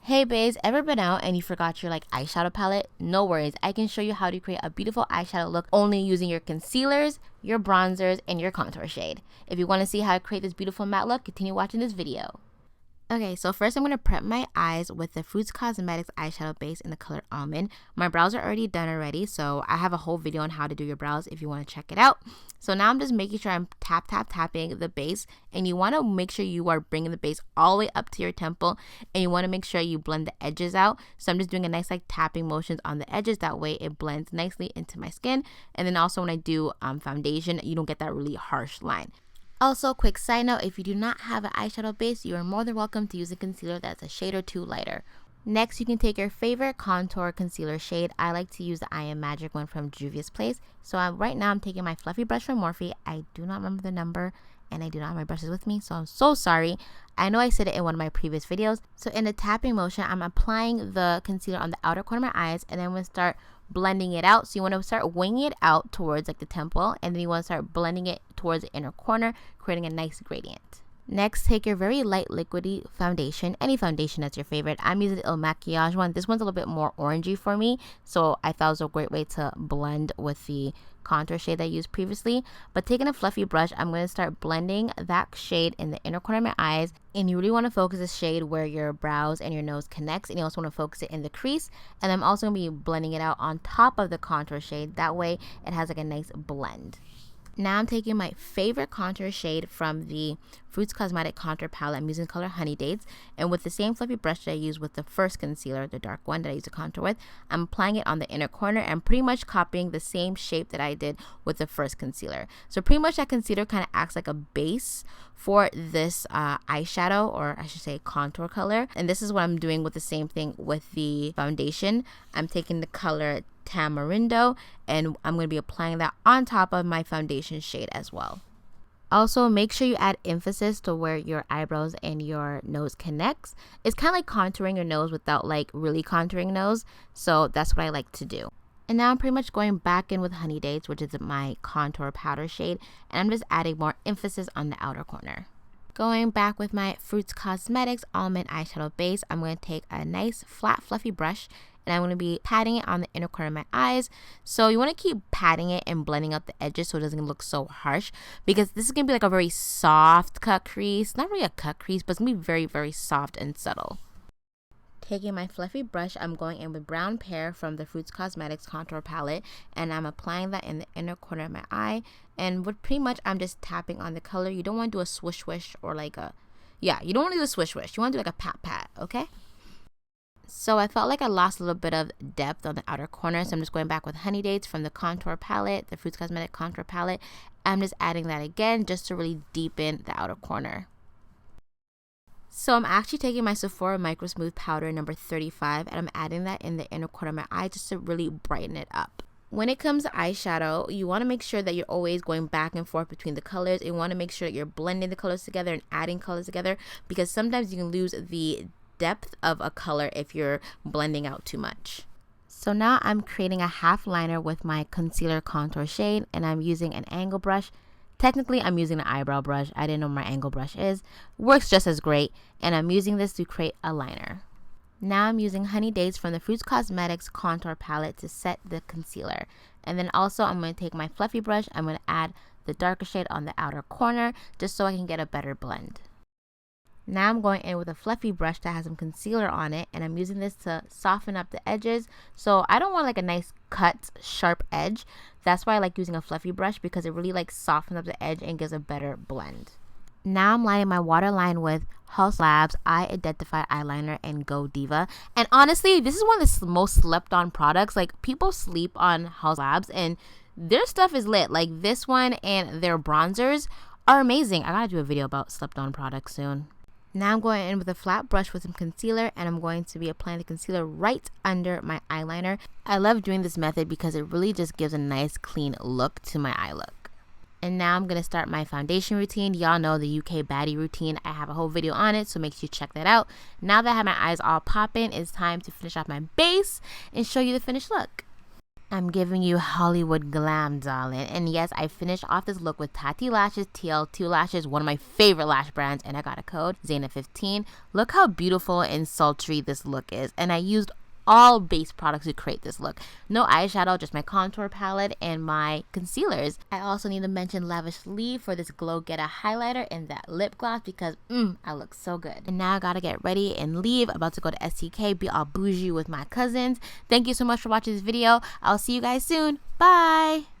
Hey bays, ever been out and you forgot your eyeshadow palette? No worries, I can show you how to create a beautiful eyeshadow look only using your concealers, your bronzers, and your contour shade. If you want to see how to create this beautiful matte look, continue watching this video. Okay, so first I'm going to prep my eyes with the Fruits Cosmetics eyeshadow base in the color Almond. My brows are already done already, so I have a whole video on how to do your brows if you want to check it out. So now I'm just making sure I'm tapping the base, and you want to make sure you are bringing the base all the way up to your temple, and you want to make sure you blend the edges out. So I'm just doing a nice tapping motions on the edges, that way it blends nicely into my skin. And then also when I do foundation, you don't get that really harsh line. Also, quick side note, if you do not have an eyeshadow base, you are more than welcome to use a concealer that's a shade or two lighter. Next, you can take your favorite contour concealer shade. I like to use the I Am Magic one from Juvia's Place. So right now I'm taking my fluffy brush from Morphe. I do not remember the number and I do not have my brushes with me, so I'm so sorry. I know I said it in one of my previous videos. So in the tapping motion, I'm applying the concealer on the outer corner of my eyes, and then I'm going to start blending it out. So you want to start winging it out towards the temple, and then you want to start blending it towards the inner corner, creating a nice gradient. Next, take your very light liquidy foundation, any foundation that's your favorite. I'm using the Il Makiage one. This one's a little bit more orangey for me, so I thought it was a great way to blend with the contour shade that I used previously. But taking a fluffy brush, I'm going to start blending that shade in the inner corner of my eyes, and you really want to focus this shade where your brows and your nose connects, and you also want to focus it in the crease. And I'm also going to be blending it out on top of the contour shade, that way it has a nice blend. Now I'm taking my favorite contour shade from the Fruits Cosmetic Contour Palette. I'm using the color Honey Dates. And with the same fluffy brush that I used with the first concealer, the dark one that I used to contour with, I'm applying it on the inner corner and pretty much copying the same shape that I did with the first concealer. So pretty much that concealer kind of acts like a base for this eyeshadow, or I should say contour color. And this is what I'm doing with the same thing with the foundation. I'm taking the color Tamarindo, and I'm going to be applying that on top of my foundation shade as well. Also, make sure you add emphasis to where your eyebrows and your nose connects. It's kind of like contouring your nose without really contouring nose, so that's what I like to do. And now I'm pretty much going back in with Honey Dates, which is my contour powder shade, and I'm just adding more emphasis on the outer corner. Going back with my Fruits Cosmetics Almond eyeshadow base, I'm going to take a nice flat fluffy brush, and I'm going to be patting it on the inner corner of my eyes. So you want to keep patting it and blending out the edges so it doesn't look so harsh, because this is going to be a very soft cut crease. Not really a cut crease, but it's going to be very, very soft and subtle. Taking my fluffy brush, I'm going in with Brown Pear from the Fruits Cosmetics Contour Palette, and I'm applying that in the inner corner of my eye. And what pretty much I'm just tapping on the color. You don't want to do a swish swish or you don't want to do a swish swish. You want to do a pat pat, okay? So I felt like I lost a little bit of depth on the outer corner, so I'm just going back with Honey Dates from the Contour Palette, the Fruits Cosmetic Contour Palette. I'm just adding that again just to really deepen the outer corner. So I'm actually taking my Sephora Micro Smooth Powder number 35, and I'm adding that in the inner corner of my eye just to really brighten it up. When it comes to eyeshadow, you want to make sure that you're always going back and forth between the colors. You want to make sure that you're blending the colors together and adding colors together, because sometimes you can lose the depth of a color if you're blending out too much. So now I'm creating a half liner with my concealer contour shade, and I'm using an angle brush. Technically, I'm using an eyebrow brush. I didn't know my angle brush is. Works just as great. And I'm using this to create a liner. Now I'm using Honey Dates from the Fruits Cosmetics Contour Palette to set the concealer. And then also I'm going to take my fluffy brush. I'm going to add the darker shade on the outer corner just so I can get a better blend. Now I'm going in with a fluffy brush that has some concealer on it, and I'm using this to soften up the edges. So I don't want a nice cut, sharp edge. That's why I like using a fluffy brush, because it really softens up the edge and gives a better blend. Now I'm lining my waterline with Haus Labs Eye Dentify Eyeliner and Go Diva. And honestly, this is one of the most slept on products. People sleep on Haus Labs, and their stuff is lit. This one and their bronzers are amazing. I gotta do a video about slept on products soon. Now I'm going in with a flat brush with some concealer, and I'm going to be applying the concealer right under my eyeliner. I love doing this method because it really just gives a nice clean look to my eye look. And now I'm going to start my foundation routine. Y'all know the UK baddie routine. I have a whole video on it, so make sure you check that out. Now that I have my eyes all popping, it's time to finish off my base and show you the finished look. I'm giving you Hollywood glam, darling. And yes, I finished off this look with Tati Lashes TL2 Lashes, one of my favorite lash brands, and I got a code, Zayna15. Look how beautiful and sultry this look is. And I used all base products to create this look. No eyeshadow, just my contour palette and my concealers. I also need to mention Lavishlee for this Glow Getter highlighter and that lip gloss because I look so good. And now I gotta get ready and leave. About to go to STK, be all bougie with my cousins. Thank you so much for watching this video. I'll see you guys soon. Bye!